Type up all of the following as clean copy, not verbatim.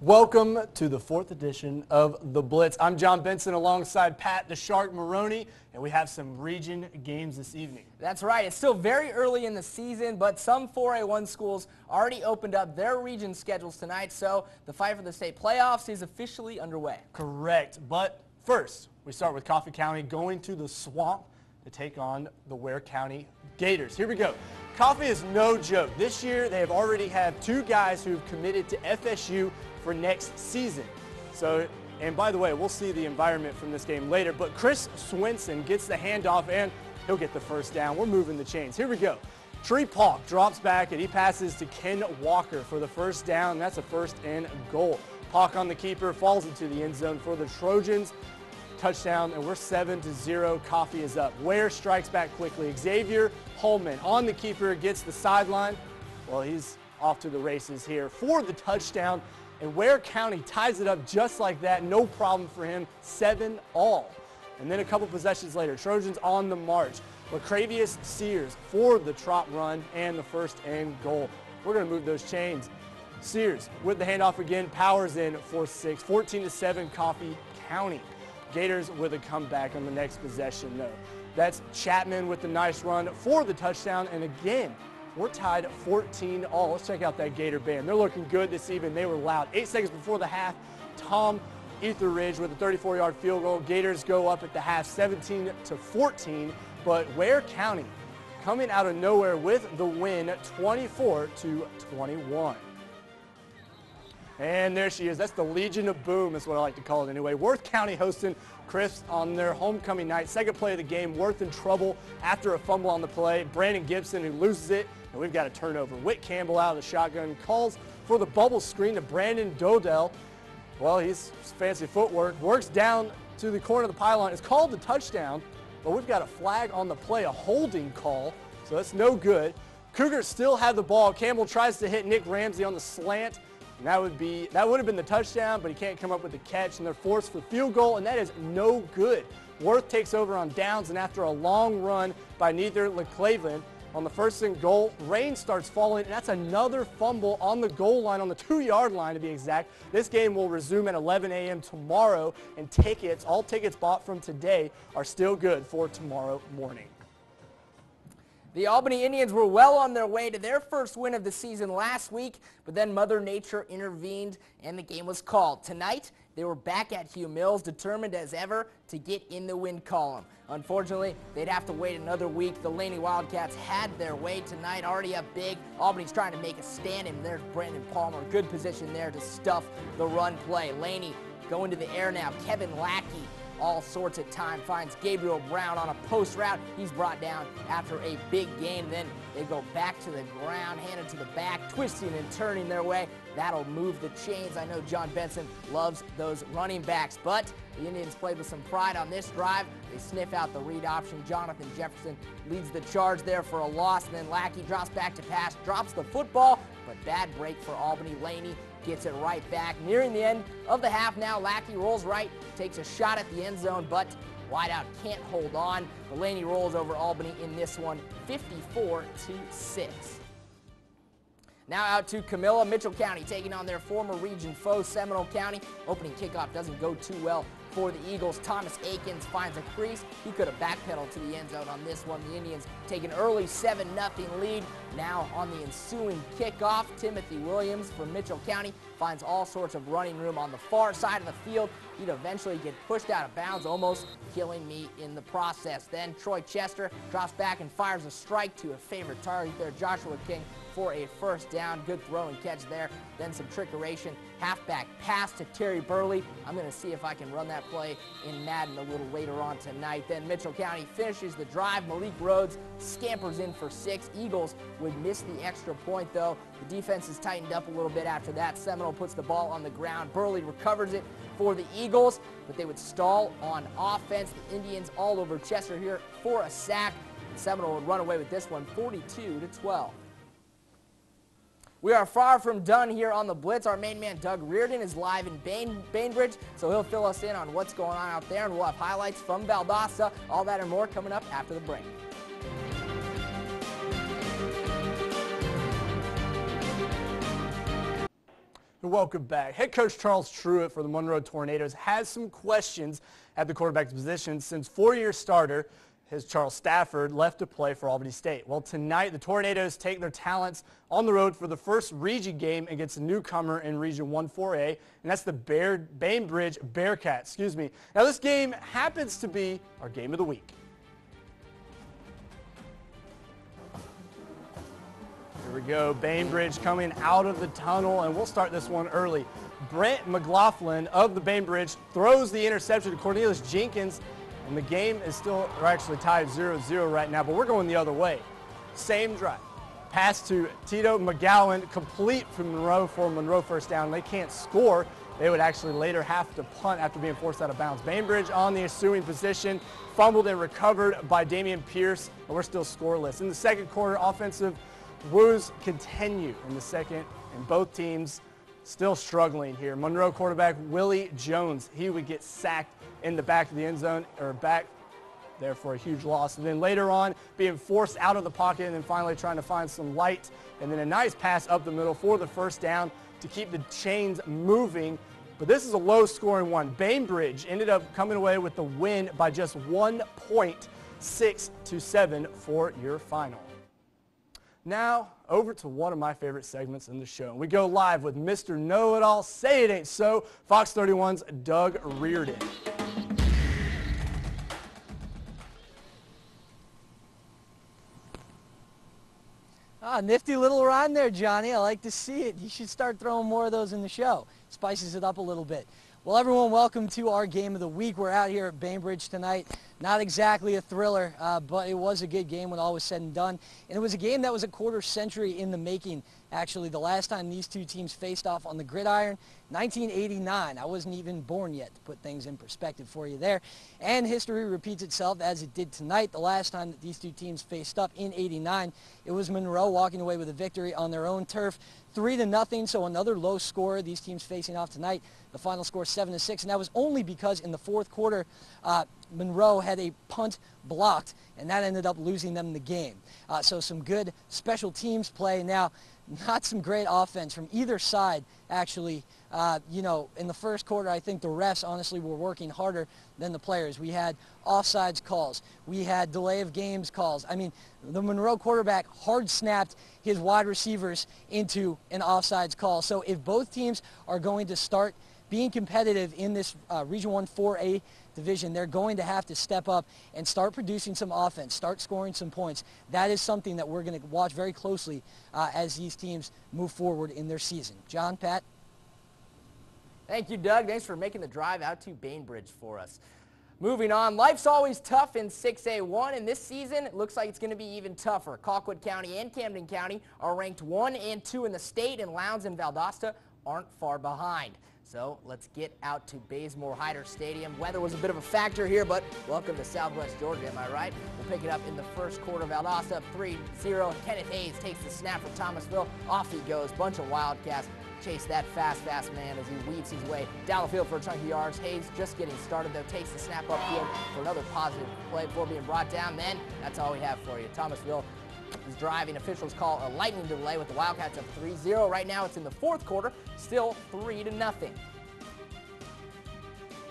Welcome to the 4th edition of The Blitz. I'm John Benson alongside Pat the Shark Maroney, and we have some region games this evening. That's right. It's still very early in the season, but some 4A1 schools already opened up their region schedules tonight, so the fight for the state playoffs is officially underway. Correct. But first, we start with Coffee County going to the Swamp to take on the Ware County Gators. Here we go. Coffee is no joke. This year, they have already had 2 guys who have committed to FSU for next season. So, and by the way, we'll see the environment from this game later, but Chris Swenson gets the handoff and he'll get the first down. We're moving the chains. Here we go. Tree Paulk drops back and he passes to Ken Walker for the first down. That's a 1st and goal. Paulk on the keeper falls into the end zone for the Trojans. Touchdown, and we're 7-0. Coffee is up. Ware strikes back quickly. Xavier Holman on the keeper gets the sideline. Well, he's off to the races here for the touchdown. And Ware County ties it up just like that. No problem for him. 7-all. And then a couple possessions later, Trojans on the march. Lacravius Sears for the trot run and the 1st and goal. We're going to move those chains. Sears with the handoff again, powers in for 6. 14-7 Coffee County. Gators with a comeback on the next possession, though. That's Chapman with the nice run for the touchdown. And again, we're tied 14-all. Let's check out that Gator band. They're looking good this evening. They were loud. 8 seconds before the half, Tom Etheridge with a 34-yard field goal. Gators go up at the half 17-14, but Ware County coming out of nowhere with the win 24-21. And there she is. That's the Legion of Boom, is what I like to call it anyway. Worth County hosting Crisp on their homecoming night. Second play of the game. Worth in trouble after a fumble on the play. Brandon Gibson, who loses it, and we've got a turnover. Whit Campbell out of the shotgun calls for the bubble screen to Brandon Dodell. Well, he's fancy footwork. Works down to the corner of the pylon. It's called the touchdown, but we've got a flag on the play, a holding call, so that's no good. Cougars still have the ball. Campbell tries to hit Nick Ramsey on the slant. And that would have been the touchdown, but he can't come up with the catch, and they're forced for field goal, and that is no good. Worth takes over on downs, and after a long run by neither LeClaveland on the 1st and goal, rain starts falling, and that's another fumble on the goal line, on the 2-yard line to be exact. This game will resume at 11 a.m. tomorrow, and all tickets bought from today are still good for tomorrow morning. The Albany Indians were well on their way to their first win of the season last week, but then Mother Nature intervened and the game was called. Tonight, they were back at Hugh Mills, determined as ever to get in the win column. Unfortunately, they'd have to wait another week. The Laney Wildcats had their way tonight, already up big. Albany's trying to make a stand, and there's Brandon Palmer. Good position there to stuff the run play. Laney going to the air now. Kevin Lackey, all sorts of time, finds Gabriel Brown on a post route. He's brought down after a big gain. Then they go back to the ground, handed to the back, twisting and turning their way. That'll move the chains. I know John Benson loves those running backs, but the Indians played with some pride on this drive. They sniff out the read option. Jonathan Jefferson leads the charge there for a loss, and then Lackey drops back to pass, drops the football, but bad break for Albany. Laney gets it right back. Nearing the end of the half now, Lackey rolls right, takes a shot at the end zone, but wideout can't hold on. Laney rolls over Albany in this one, 54-6. Now out to Camilla. Mitchell County taking on their former region foe, Seminole County. Opening kickoff doesn't go too well for the Eagles. Thomas Akins finds a crease. He could have backpedaled to the end zone on this one. The Indians take an early 7-0 lead. Now on the ensuing kickoff, Timothy Williams from Mitchell County finds all sorts of running room on the far side of the field. He'd eventually get pushed out of bounds, almost killing me in the process. Then Troy Chester drops back and fires a strike to a favorite target there, Joshua King, for a 1st down. Good throw and catch there. Then some trickeration. Halfback pass to Terry Burley. I'm going to see if I can run that play in Madden a little later on tonight. Then Mitchell County finishes the drive. Malik Rhodes scampers in for 6. Eagles would miss the extra point, though. The defense is tightened up a little bit after that. Seminole puts the ball on the ground. Burley recovers it for the Eagles, but they would stall on offense. The Indians all over Chester here for a sack. Seminole would run away with this one, 42-12. We are far from done here on the Blitz. Our main man, Doug Reardon, is live in Bainbridge, so he'll fill us in on what's going on out there, and we'll have highlights from Valdosta. All that and more coming up after the break. Welcome back. Head coach Charles Truitt for the Monroe Tornadoes has some questions at the quarterback position since four-year starter, Charles Stafford, left to play for Albany State. Well, tonight the Tornadoes take their talents on the road for the first region game against a newcomer in Region 1-4A, and that's the Bainbridge Bearcats. Now this game happens to be our game of the week. Here we go, Bainbridge coming out of the tunnel, and we'll start this one early. Brent McLaughlin of the Bainbridge throws the interception to Cornelius Jenkins, and the game is still, or actually tied 0-0 right now, but we're going the other way. Same drive. Pass to Tito McGowan, complete from Monroe for Monroe first down. They can't score. They would actually later have to punt after being forced out of bounds. Bainbridge on the ensuing position, fumbled and recovered by Damian Pierce, and we're still scoreless. In the second quarter, offensive woes continue in the second, and both teams still struggling here. Monroe quarterback Willie Jones, he would get sacked in the back of the end zone, or back there for a huge loss. And then later on, being forced out of the pocket and then finally trying to find some light. And then a nice pass up the middle for the first down to keep the chains moving. But this is a low-scoring one. Bainbridge ended up coming away with the win by just 1 point, 6-7 for your final. Now, over to one of my favorite segments in the show. We go live with Mr. Know-It-All, Say It Ain't So, Fox 31's Doug Reardon. Nifty little rhyme there, Johnny. I like to see it. You should start throwing more of those in the show. Spices it up a little bit. Well, everyone, welcome to our game of the week. We're out here at Bainbridge tonight. Not exactly a thriller, but it was a good game when all was said and done. And it was a game that was a quarter century in the making. Actually, the last time these two teams faced off on the gridiron, 1989. I wasn't even born yet, to put things in perspective for you there. And history repeats itself as it did tonight. The last time that these two teams faced up in '89, it was Monroe walking away with a victory on their own turf, 3-0. So another low score. These teams facing off tonight. The final score 7-6, and that was only because in the fourth quarter, Monroe had a punt blocked, and that ended up losing them the game. So some good special teams play. Now, not some great offense from either side, actually. You know, in the first quarter, I think the refs honestly were working harder than the players. We had offsides calls. We had delay of games calls. I mean, the Monroe quarterback hard snapped his wide receivers into an offsides call. So if both teams are going to start being competitive in this Region 1-4A division, they're going to have to step up and start producing some offense, start scoring some points. That is something that we're going to watch very closely as these teams move forward in their season. John, Pat? Thank you, Doug. Thanks for making the drive out to Bainbridge for us. Moving on, life's always tough in 6A1, and this season it looks like it's going to be even tougher. Colquitt County and Camden County are ranked 1 and 2 in the state, and Lowndes and Valdosta aren't far behind. So let's get out to Bazemore Hyder Stadium. Weather was a bit of a factor here, but welcome to Southwest Georgia, am I right? We'll pick it up in the first quarter. Valdosta up 3-0. Kenneth Hayes takes the snap for Thomasville. Off he goes. Bunch of Wildcats chase that fast man as he weaves his way down the field for a chunky yards. Hayes just getting started, though, takes the snap upfield for another positive play before being brought down. Then that's all we have for you. Thomasville is driving. Officials call a lightning delay with the Wildcats up 3-0. Right now it's in the fourth quarter, still 3-0.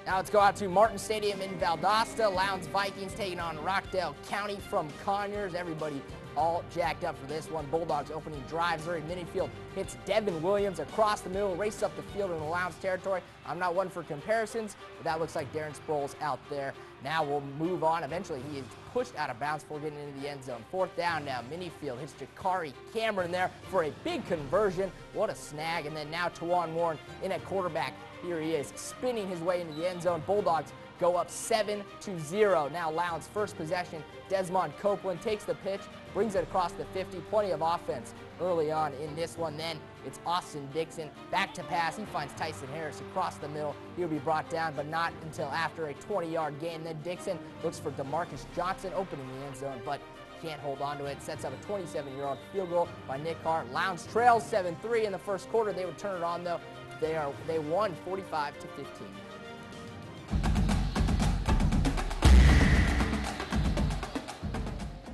Now let's go out to Martin Stadium in Valdosta. Lowndes Vikings taking on Rockdale County from Conyers. Everybody all jacked up for this one. Bulldogs opening drives. Larry Minifield hits Devin Williams across the middle, races up the field in the Lowndes territory. I'm not one for comparisons, but that looks like Darren Sproles out there. Now we'll move on. Eventually he is pushed out of bounds before getting into the end zone. Fourth down now. Minifield hits Jakari Cameron there for a big conversion. What a snag. And then now Tawan Warren in at quarterback. Here he is spinning his way into the end zone. Bulldogs go up 7-0. Now Lowndes first possession. Desmond Copeland takes the pitch, brings it across the 50. Plenty of offense early on in this one. Then it's Austin Dixon back to pass. He finds Tyson Harris across the middle. He'll be brought down, but not until after a 20-yard gain. Then Dixon looks for DeMarcus Johnson opening the end zone, but can't hold on to it. Sets up a 27-yard field goal by Nick Hart. Lowndes trails 7-3 in the first quarter. They would turn it on, though. They won 45-15.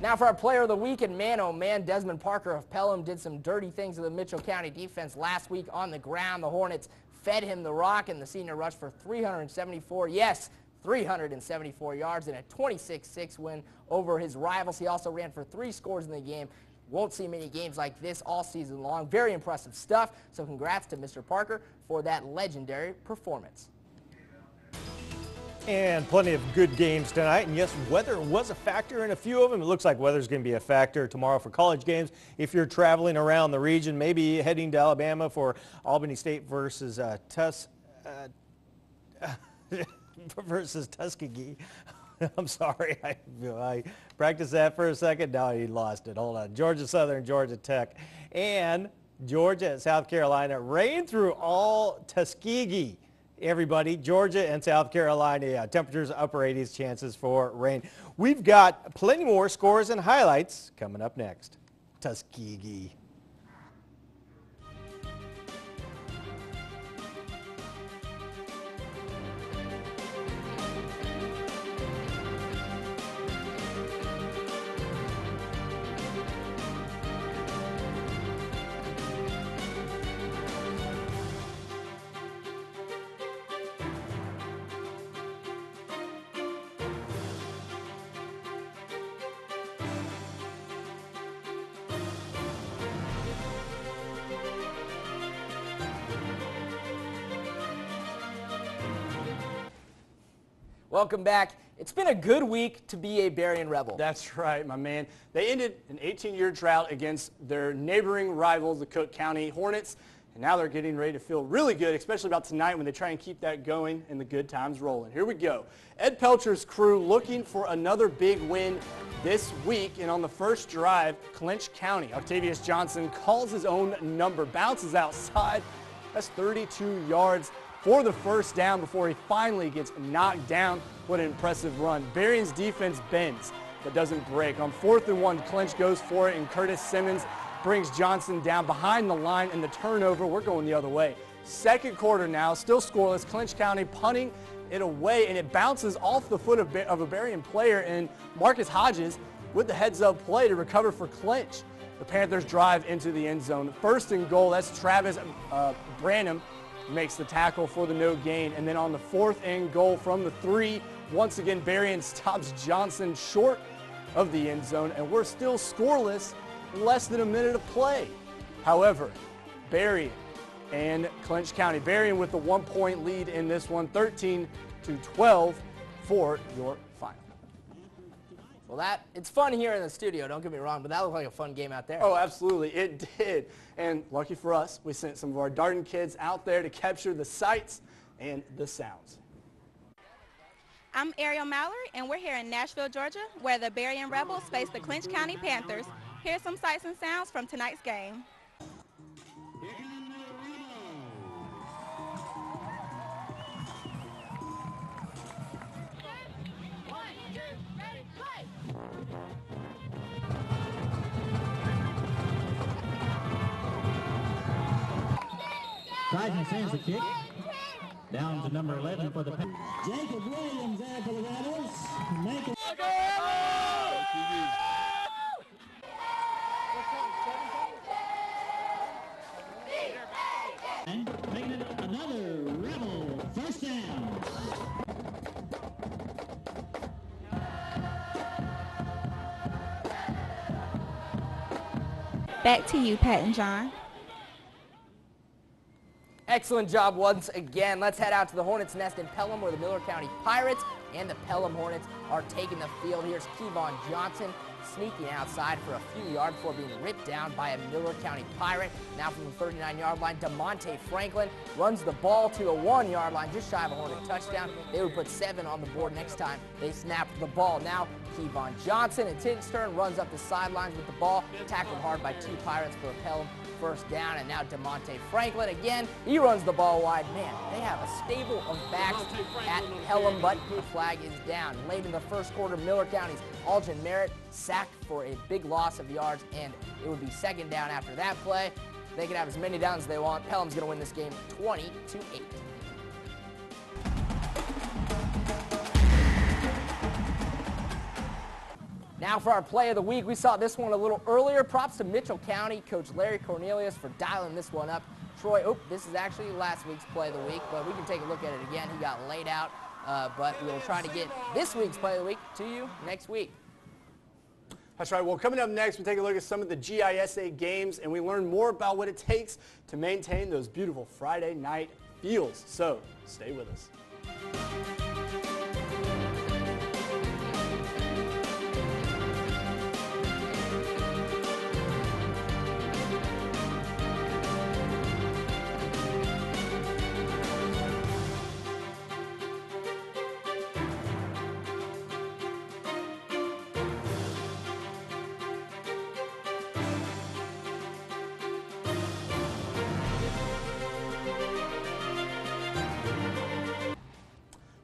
Now for our player of the week, and man, oh man, Desmond Parker of Pelham did some dirty things to the Mitchell County defense last week on the ground. The Hornets fed him the rock, and the senior rushed for 374, yes, 374 yards in a 26-6 win over his rivals. He also ran for 3 scores in the game. Won't see many games like this all season long. Very impressive stuff. So congrats to Mr. Parker for that legendary performance. And plenty of good games tonight. And yes, weather was a factor in a few of them. It looks like weather's going to be a factor tomorrow for college games. If you're traveling around the region, maybe heading to Alabama for Albany State versus Tuskegee. I'm sorry, I practiced that for a second. Now I lost it. Hold on. Georgia Southern, Georgia Tech, and Georgia at South Carolina. Rain through all Tuskegee. Everybody, Georgia and South Carolina, yeah, temperatures upper 80s, chances for rain. We've got plenty more scores and highlights coming up next. Tuskegee. Welcome back. It's been a good week to be a Berrien Rebel. That's right, my man. They ended an 18-year drought against their neighboring rivals, the Cook County Hornets, and now they're getting ready to feel really good, especially about tonight when they try and keep that going and the good times rolling. Here we go. Ed Pelcher's crew looking for another big win this week, and on the first drive, Clinch County, Octavius Johnson calls his own number, bounces outside. That's 32 yards for the first down before he finally gets knocked down. What an impressive run. Berrien's defense bends but doesn't break. On 4th and 1, Clinch goes for it, and Curtis Simmons brings Johnson down behind the line, and the turnover, we're going the other way. Second quarter now, still scoreless. Clinch County punting it away, and it bounces off the foot of a Berrien player, and Marcus Hodges with the heads-up play to recover for Clinch. The Panthers drive into the end zone. 1st and goal, that's Travis Branham makes the tackle for the no gain. And then on the 4th and goal from the 3, once again, Berrien stops Johnson short of the end zone, and we're still scoreless in less than a minute of play. However, Berrien and Clinch County. Berrien with the 1-point lead in this one, 13-12 for your final. Well, it's fun here in the studio, don't get me wrong, but that looked like a fun game out there. Oh, absolutely, it did. And lucky for us, we sent some of our Darden kids out there to capture the sights and the sounds. I'm Ariel Mallory, and we're here in Nashville, Georgia, where the Berrien Rebels face the Clinch County Panthers. Here's some sights and sounds from tonight's game. Tyson sends the kick. Down to number 11 for the Jacob Williams there for the Rebels. Make it. And making it another Rebel first down. Back to you, Pat and John. Excellent job once again. Let's head out to the Hornets' nest in Pelham, where the Miller County Pirates and the Pelham Hornets are taking the field. Here's Kevon Johnson sneaking outside for a few yards before being ripped down by a Miller County Pirate. Now from the 39-yard line, DeMonte Franklin runs the ball to the 1-yard line, just shy of a Hornet touchdown. They would put 7 on the board next time they snapped the ball. Now Kevon Johnson, in his turn, runs up the sidelines with the ball, tackled hard by 2 Pirates for a Pelham first down. And now DeMonte Franklin again, he runs the ball wide. Man, they have a stable of backs at Pelham, but the flag is down. Late in the first quarter, Miller County's Alton Merritt sacked for a big loss of yards, and it would be 2nd down after that play. They can have as many downs as they want. Pelham's going to win this game 20-8. Now for our play of the week, we saw this one a little earlier. Props to Mitchell County coach Larry Cornelius for dialing this one up. Troy, this is actually last week's play of the week, but we can take a look at it again. He got laid out, but we'll try to get this week's play of the week to you next week. That's right. Well, coming up next, we take a look at some of the GISA games, and we learn more about what it takes to maintain those beautiful Friday night feels. So stay with us.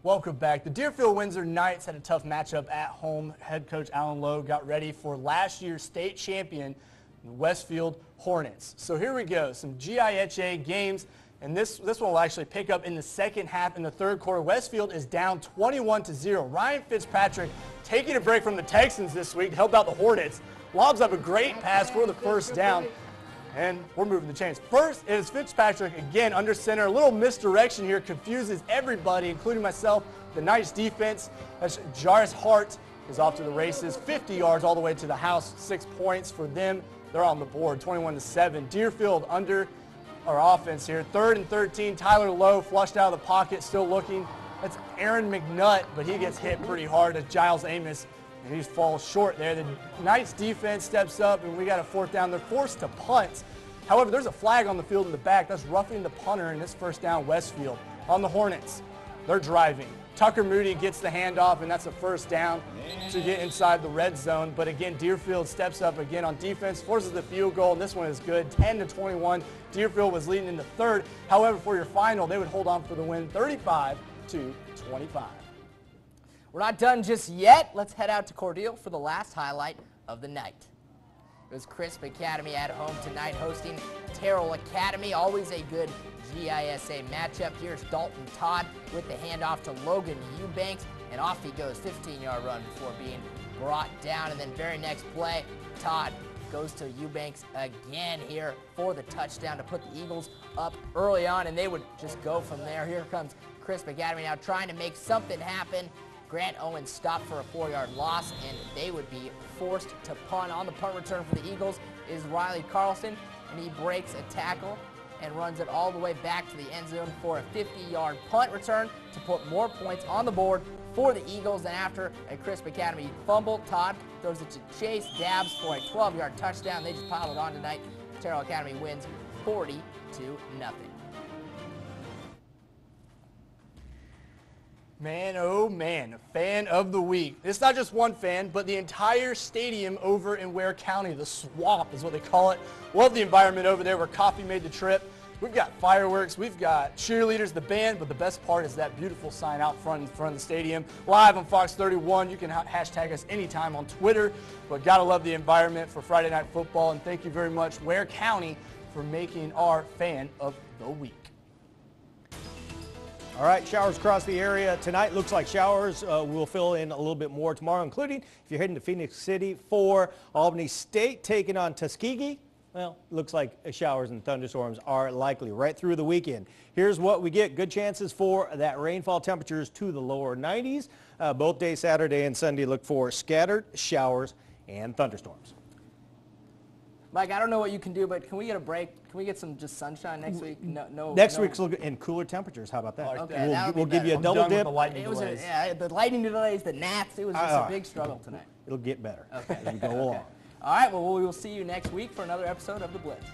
Welcome back. The Deerfield Windsor Knights had a tough matchup at home. Head coach Alan Lowe got ready for last year's state champion, the Westfield Hornets. So here we go, some GIHA games, and this one will actually pick up in the second half in the third quarter. Westfield is down 21-0. Ryan Fitzpatrick taking a break from the Texans this week to help out the Hornets. Lobs up a great pass for the first down. And we're moving the chains. First, it is Fitzpatrick again under center. A little misdirection here confuses everybody, including myself. The Knights defense, as Jairus Hart is off to the races. 50 yards all the way to the house. 6 points for them. They're on the board, 21-7. Deerfield under our offense here. 3rd and 13. Tyler Lowe flushed out of the pocket, still looking. That's Aaron McNutt, but he gets hit pretty hard as Giles Amos. And he falls short there. The Knights defense steps up, and we got a 4th down. They're forced to punt. However, there's a flag on the field in the back. That's roughing the punter in this 1st down Westfield. On the Hornets, they're driving. Tucker Moody gets the handoff, and that's a 1st down to get inside the red zone. But again, Deerfield steps up again on defense, forces the field goal, and this one is good, 10-21. Deerfield was leading in the 3rd. However, for your final, they would hold on for the win, 35-25. We're not done just yet. Let's head out to Cordele for the last highlight of the night. It was Crisp Academy at home tonight hosting Terrell Academy. Always a good GISA matchup. Here's Dalton Todd with the handoff to Logan Eubanks, and off he goes. 15-yard run before being brought down. And then very next play, Todd goes to Eubanks again here for the touchdown to put the Eagles up early on, and they would just go from there. Here comes Crisp Academy now trying to make something happen. Grant Owens stopped for a 4-yard loss, and they would be forced to punt. On the punt return for the Eagles is Riley Carlson, and he breaks a tackle and runs it all the way back to the end zone for a 50-yard punt return to put more points on the board for the Eagles. And after a Crisp Academy fumble, Todd throws it to Chase Dabbs for a 12-yard touchdown. They just piled it on tonight. Terrell Academy wins 40-0. Man, oh man, fan of the week. It's not just one fan, but the entire stadium over in Ware County. The Swamp is what they call it. Love the environment over there where coffee made the trip. We've got fireworks, we've got cheerleaders, the band, but the best part is that beautiful sign out front in front of the stadium. Live on Fox 31. You can hashtag us anytime on Twitter, but gotta love the environment for Friday Night Football, and thank you very much, Ware County, for making our fan of the week. All right, showers across the area tonight. Looks like showers will fill in a little bit more tomorrow, including if you're heading to Phoenix City for Albany State taking on Tuskegee. Well, looks like showers and thunderstorms are likely right through the weekend. Here's what we get. Good chances for that rainfall, temperatures to the lower 90s. Both days, Saturday and Sunday, look for scattered showers and thunderstorms. Mike, I don't know what you can do, but can we get a break? Can we get some just sunshine next week? Next week's look in cooler temperatures. How about that? Okay, we'll give you a double dip. The lightning delays. The lightning delays, the gnats. It was just a big struggle tonight. It'll get better as we go along. All right, well, we will see you next week for another episode of The Blitz.